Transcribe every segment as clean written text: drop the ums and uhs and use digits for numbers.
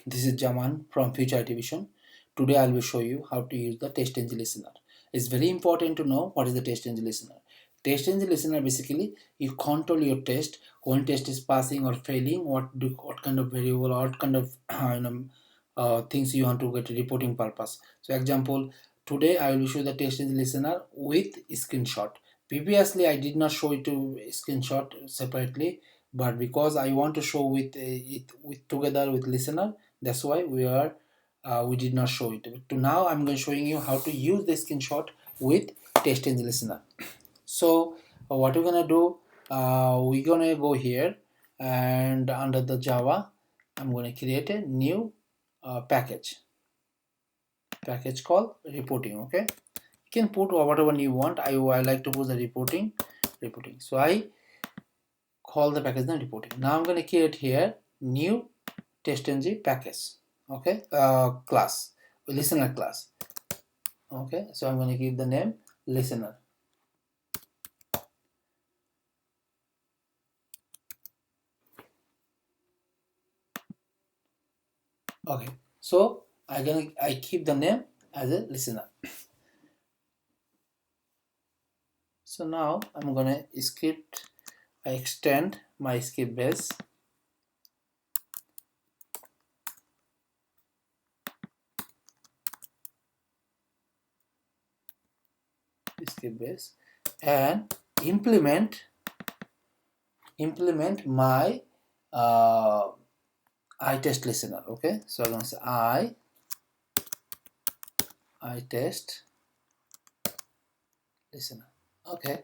This is Jaman from Future IT Vision. Today I will show you how to use the Testng Listener. It's very important to know what is the Testng Listener. Testng Listener, basically you control your test when test is passing or failing, what kind of variable or what kind of things you want to get a reporting purpose. So example, today I will show the Testng Listener with screenshot. Previously I did not show it to screenshot separately, but because I want to show with it with together with listener, that's why we did not show it. But to now I'm going to showing you how to use the screenshot with Testng Listener. So what we're gonna do, we're gonna go here and under the Java I'm gonna create a new package called reporting. Okay, you can put whatever you want. I like to put the reporting. So I call the package name reporting. Now I'm going to create here new testng package. Okay, class, listener class. Okay, so I'm going to give the name listener. Okay, so I keep the name as a listener. So now I'm gonna I extend my script base. And implement my I test listener. Okay, so I'm gonna say I test listener. Okay,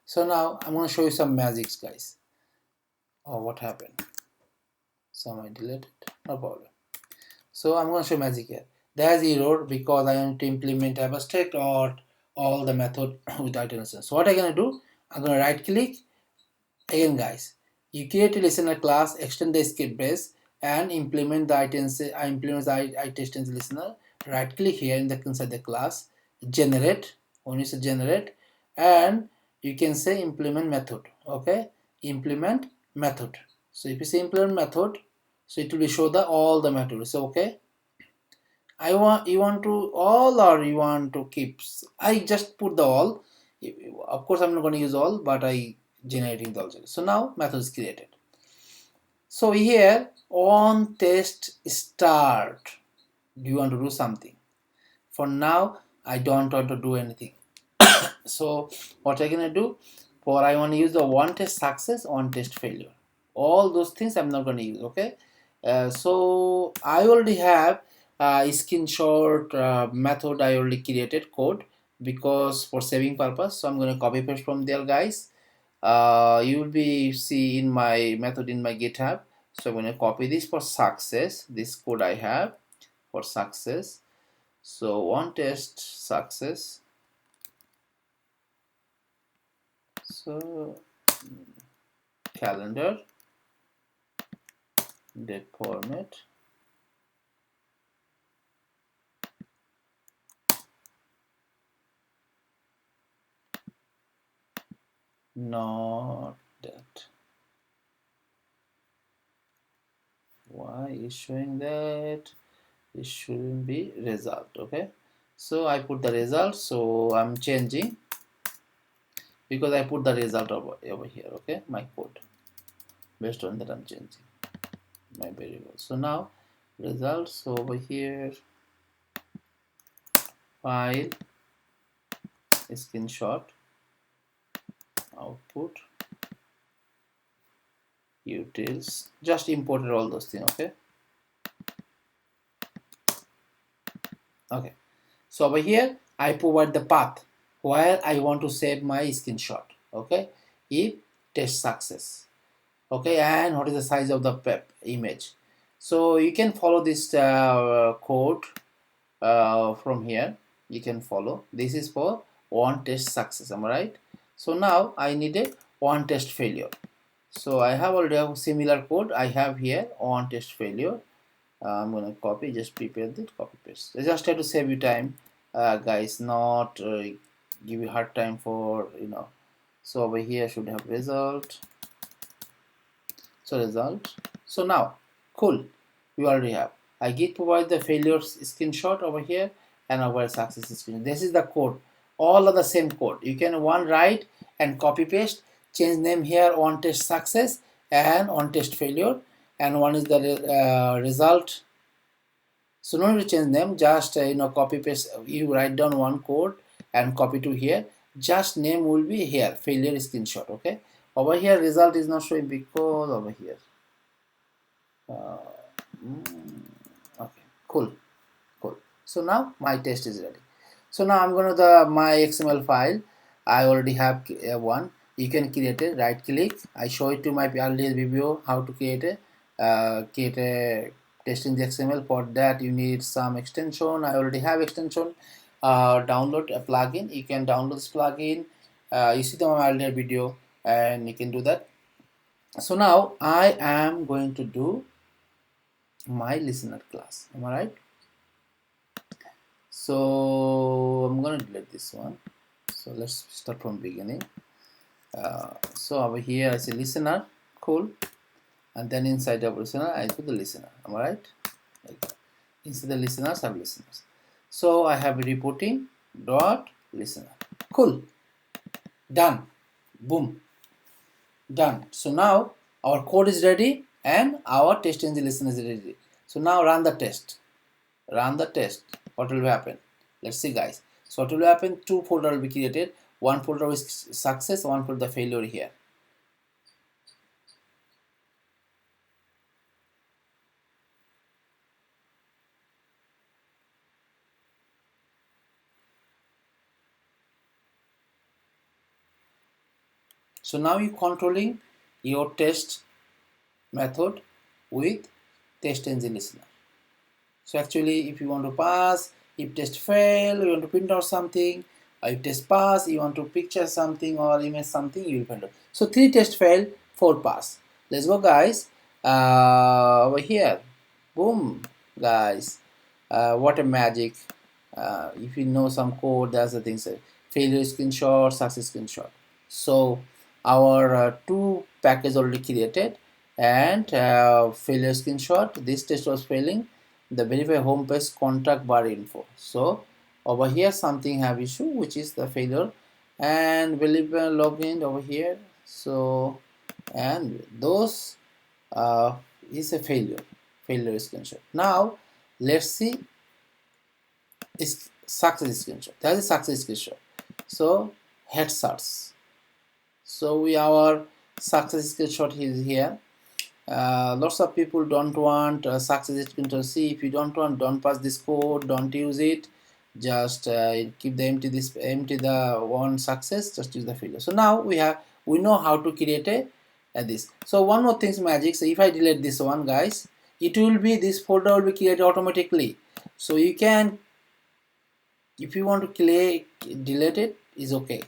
so now I'm going to show you some magics, guys. Oh, what happened? Some I deleted, no problem. So I'm going to show magic here. There's error because I want to implement abstract or all the method with item. So what I'm going to do, I'm going to right click again, guys. You create a listener class, extend the script base, and implement the items. I implement the I test listener. Right click here inside the class, generate. When you say generate, and you can say implement method. Okay, implement method. So if you say implement method, so it will show all the methods. So okay, you want to all or you want to keep. I just put the all. Of course I'm not going to use all, but I generating the all. So now method is created. So here on test start, do you want to do something? For now I don't want to do anything. So what I'm gonna do, for I want to use the one test success, one test failure, all those things I'm not going to use. Okay, so I already have a screenshot method. I already created code because for saving purpose, so I'm going to copy paste from there, guys. You will be see in my method in my GitHub. So I'm going to copy this for success, this code I have for success. So one test success. So calendar, date format, not that. Why is showing that? It shouldn't be result. Okay, so I put the result. So I'm changing because I put the result over here. Okay, my code, based on that I'm changing my variable. So now results over here, file, screenshot, output, utils, just imported all those things. Okay, so over here I provide the path where I want to save my screenshot. Okay, if test success. Okay, and what is the size of the image? So you can follow this code from here. You can follow. This is for one test success. Am I right? So now I need a one test failure. So I have already a similar code I have here, one test failure. I'm gonna copy, just prepare that, copy paste. I just try to save you time, guys, not give you hard time for So over here should have result. So result. So now cool, we already have. I git provide the failure screenshot over here and over success screenshot. This is the code. All are the same code. You can one write and copy paste, change name here, one test success and one test failure, and one is the result. So no need to change name, just copy paste. You write down one code and copy to here. Just name will be here, failure screenshot. Okay, over here result is not showing because over here. Okay, cool. So now my test is ready. So now I'm going to my XML file. I already have one. You can create it. Right click. I show it to my earlier video how to create a testing the XML. For that you need some extension. I already have extension. Download a plugin. You can download this plugin. You see the my earlier video and you can do that. So now I am going to do my listener class. Am I right? So I'm going to delete this one. So let's start from beginning. So over here I say listener, cool, and then inside of listener I put the listener. Am I right? Inside the listeners have listeners. So I have reporting dot listener. Cool. Done. Boom. Done. So now our code is ready and our test engine listener is ready. So now run the test. Run the test. What will happen? Let's see, guys. So what will happen? Two folders will be created. One folder is success, one folder failure here. So now you're controlling your test method with test engine listener. So actually, if you want to pass, if test fail, you want to print out something, or if test pass, you want to picture something or image something, you will print out. So 3 test fail, 4 pass. Let's go, guys. Over here, boom, guys. What a magic. If you know some code, that's the thing. So failure screenshot, success screenshot. So our 2 package already created, and failure screenshot. This test was failing. The verify home page contact bar info. So over here something have issue, which is the failure, and verify login over here. So and those is a failure screenshot. Now let's see is success screenshot. That is success screenshot. So head search. So our success screenshot is here. Lots of people don't want success screenshot. See, if you don't want, don't pass this code, don't use it. Just keep the empty the one success. Just use the failure. So now we know how to create this. So one more thing's magic. So if I delete this one, guys, it will be this folder will be created automatically. So you can, if you want to delete it, is okay.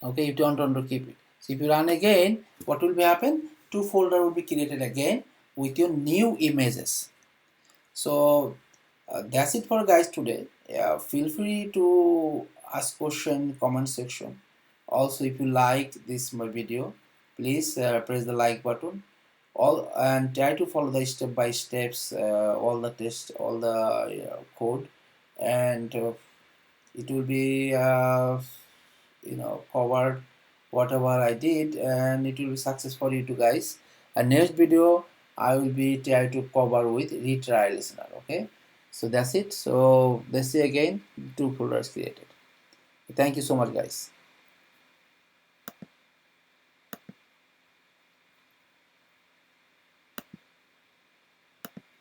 Okay, if you don't want to keep it. So if you run again, what will be happen? 2 folder will be created again with your new images. So that's it for guys today. Feel free to ask question comment section. Also, if you like this my video, please press the like button. And try to follow the step by steps, all the tests, all the code, and it will be covered whatever I did, and it will be success for you two guys. And next video I will be try to cover with retry listener. Okay, so that's it. So let's see again, 2 folders created. Thank you so much, guys.